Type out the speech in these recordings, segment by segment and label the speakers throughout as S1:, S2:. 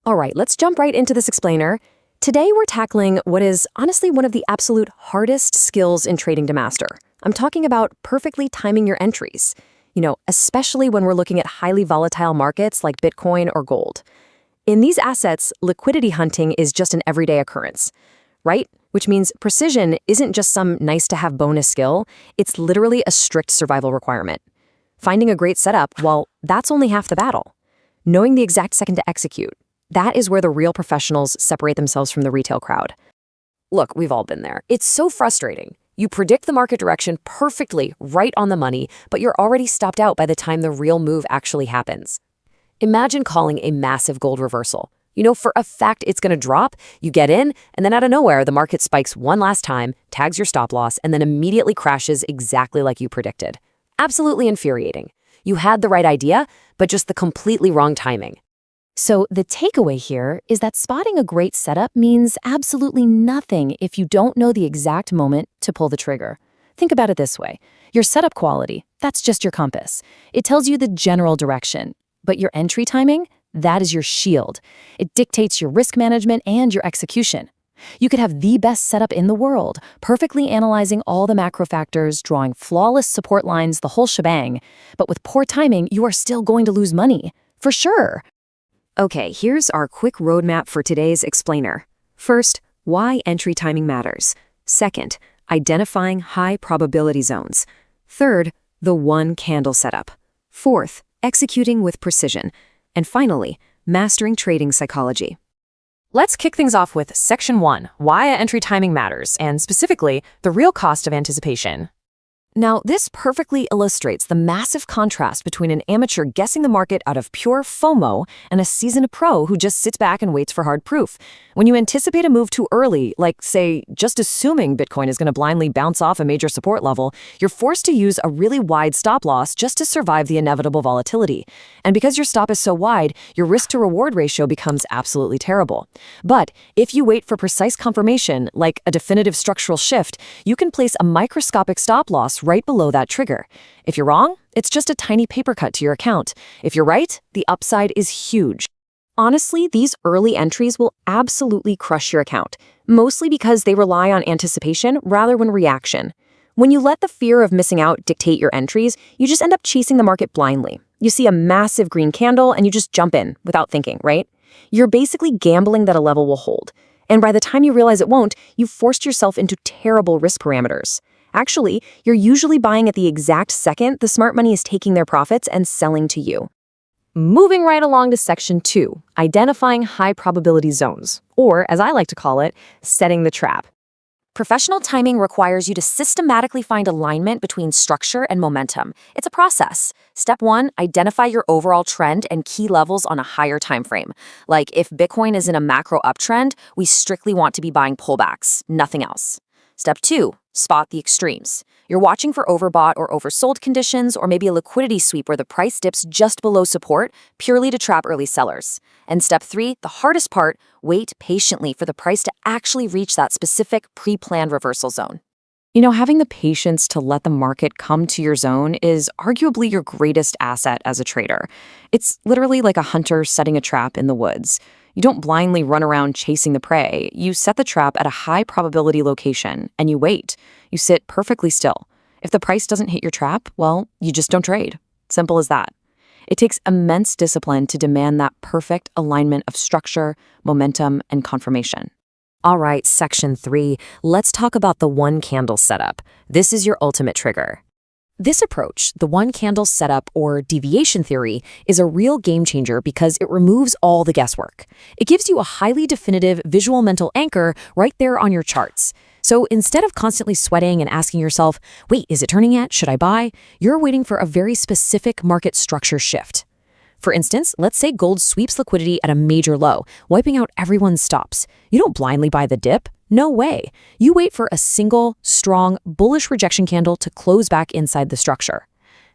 S1: All right, let's jump right into this explainer. Today we're tackling what is honestly one of the absolute hardest skills in trading to master. I'm talking about perfectly timing your entries. Especially when we're looking at highly volatile markets like Bitcoin or gold. In these assets, liquidity hunting is just an everyday occurrence, right? Which means precision isn't just some nice-to-have bonus skill, it's literally a strict survival requirement. Finding a great setup, well, that's only half the battle. Knowing the exact second to execute, that is where the real professionals separate themselves from the retail crowd. Look, we've all been there. It's so frustrating. You predict the market direction perfectly, right on the money, but you're already stopped out by the time the real move actually happens. Imagine calling a massive gold reversal. For a fact it's going to drop, you get in, and then out of nowhere, the market spikes one last time, tags your stop loss, and then immediately crashes exactly like you predicted. Absolutely infuriating. You had the right idea, but just the completely wrong timing. So the takeaway here is that spotting a great setup means absolutely nothing if you don't know the exact moment to pull the trigger. Think about it this way. Your setup quality, that's just your compass. It tells you the general direction. But your entry timing, that is your shield. It dictates your risk management and your execution. You could have the best setup in the world, perfectly analyzing all the macro factors, drawing flawless support lines, the whole shebang. But with poor timing, you are still going to lose money. For sure. Okay, here's our quick roadmap for today's explainer. First, why entry timing matters. Second, identifying high probability zones. Third, the one candle setup. Fourth, executing with precision. And finally, mastering trading psychology. Let's kick things off with Section 1, why entry timing matters, and specifically, the real cost of anticipation. Now, this perfectly illustrates the massive contrast between an amateur guessing the market out of pure FOMO and a seasoned pro who just sits back and waits for hard proof. When you anticipate a move too early, like, say, just assuming Bitcoin is going to blindly bounce off a major support level, you're forced to use a really wide stop loss just to survive the inevitable volatility. And because your stop is so wide, your risk-to-reward ratio becomes absolutely terrible. But if you wait for precise confirmation, like a definitive structural shift, you can place a microscopic stop loss right below that trigger. If you're wrong, it's just a tiny paper cut to your account. If you're right, the upside is huge. Honestly, these early entries will absolutely crush your account, mostly because they rely on anticipation rather than reaction. When you let the fear of missing out dictate your entries, you just end up chasing the market blindly. You see a massive green candle and you just jump in without thinking, right? You're basically gambling that a level will hold. And by the time you realize it won't, you've forced yourself into terrible risk parameters. Actually, you're usually buying at the exact second the smart money is taking their profits and selling to you. Moving right along to Section 2, identifying high probability zones, or as I like to call it, setting the trap. Professional timing requires you to systematically find alignment between structure and momentum. It's a process. Step 1, identify your overall trend and key levels on a higher time frame. Like if Bitcoin is in a macro uptrend, we strictly want to be buying pullbacks, nothing else. Step 2, spot the extremes. You're watching for overbought or oversold conditions, or maybe a liquidity sweep where the price dips just below support, purely to trap early sellers. And step 3, the hardest part, wait patiently for the price to actually reach that specific pre-planned reversal zone. Having the patience to let the market come to your zone is arguably your greatest asset as a trader. It's literally like a hunter setting a trap in the woods. You don't blindly run around chasing the prey. You set the trap at a high probability location, and you wait. You sit perfectly still. If the price doesn't hit your trap, well, you just don't trade. Simple as that. It takes immense discipline to demand that perfect alignment of structure, momentum, and confirmation. All right, Section 3, let's talk about the one candle setup. This is your ultimate trigger. This approach, the one candle setup or deviation theory, is a real game changer because it removes all the guesswork. It gives you a highly definitive visual mental anchor right there on your charts. So instead of constantly sweating and asking yourself, wait, is it turning yet? Should I buy? You're waiting for a very specific market structure shift. For instance, let's say gold sweeps liquidity at a major low, wiping out everyone's stops. You don't blindly buy the dip. No way. You wait for a single, strong, bullish rejection candle to close back inside the structure.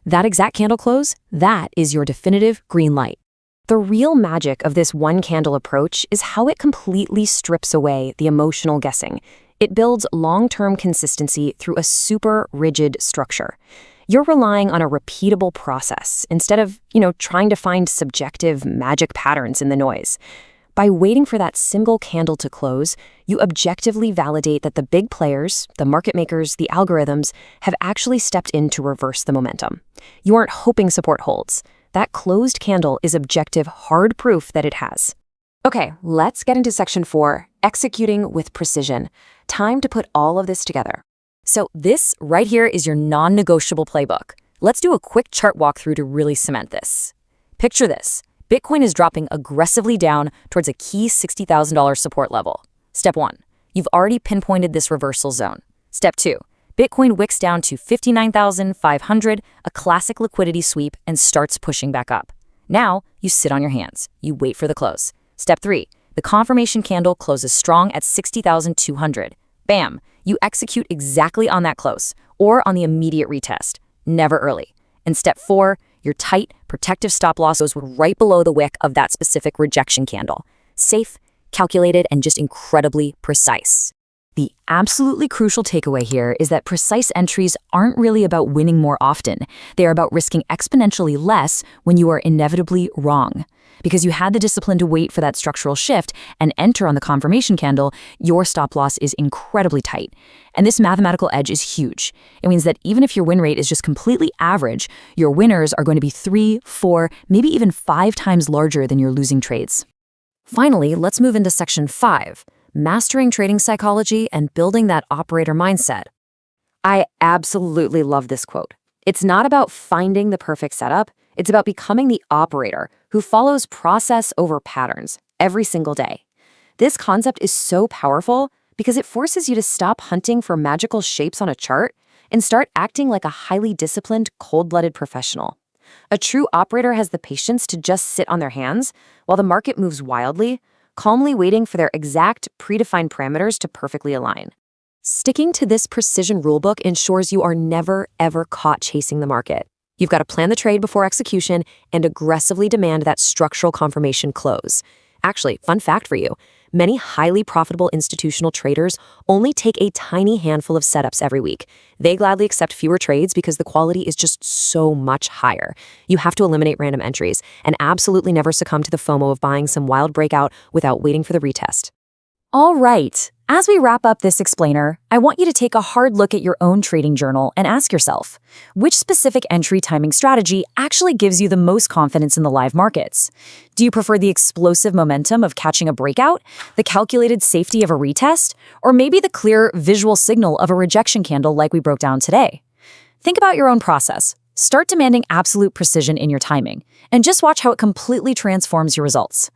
S1: That exact candle close, that is your definitive green light. The real magic of this one candle approach is how it completely strips away the emotional guessing. It builds long-term consistency through a super rigid structure. You're relying on a repeatable process instead of, trying to find subjective magic patterns in the noise. By waiting for that single candle to close, you objectively validate that the big players, the market makers, the algorithms, have actually stepped in to reverse the momentum. You aren't hoping support holds. That closed candle is objective hard proof that it has. Okay, let's get into section 4, executing with precision. Time to put all of this together. So this right here is your non-negotiable playbook. Let's do a quick chart walkthrough to really cement this. Picture this. Bitcoin is dropping aggressively down towards a key $60,000 support level. Step 1. You've already pinpointed this reversal zone. Step 2. Bitcoin wicks down to 59,500, a classic liquidity sweep, and starts pushing back up. Now, you sit on your hands. You wait for the close. Step 3. The confirmation candle closes strong at 60,200. Bam! You execute exactly on that close, or on the immediate retest. Never early. And step 4, your tight, protective stop loss goes right below the wick of that specific rejection candle. Safe, calculated, and just incredibly precise. The absolutely crucial takeaway here is that precise entries aren't really about winning more often. They are about risking exponentially less when you are inevitably wrong. Because you had the discipline to wait for that structural shift and enter on the confirmation candle, your stop loss is incredibly tight. And this mathematical edge is huge. It means that even if your win rate is just completely average, your winners are going to be 3, 4, maybe even 5 times larger than your losing trades. Finally, let's move into section 5, mastering trading psychology and building that operator mindset. I absolutely love this quote. It's not about finding the perfect setup. It's about becoming the operator who follows process over patterns every single day. This concept is so powerful because it forces you to stop hunting for magical shapes on a chart and start acting like a highly disciplined, cold-blooded professional. A true operator has the patience to just sit on their hands while the market moves wildly, calmly waiting for their exact predefined parameters to perfectly align. Sticking to this precision rulebook ensures you are never, ever caught chasing the market. You've got to plan the trade before execution and aggressively demand that structural confirmation close. Actually, fun fact for you, many highly profitable institutional traders only take a tiny handful of setups every week. They gladly accept fewer trades because the quality is just so much higher. You have to eliminate random entries and absolutely never succumb to the FOMO of buying some wild breakout without waiting for the retest. All right, as we wrap up this explainer, I want you to take a hard look at your own trading journal and ask yourself, which specific entry timing strategy actually gives you the most confidence in the live markets? Do you prefer the explosive momentum of catching a breakout, the calculated safety of a retest, or maybe the clear visual signal of a rejection candle like we broke down today? Think about your own process. Start demanding absolute precision in your timing, and just watch how it completely transforms your results.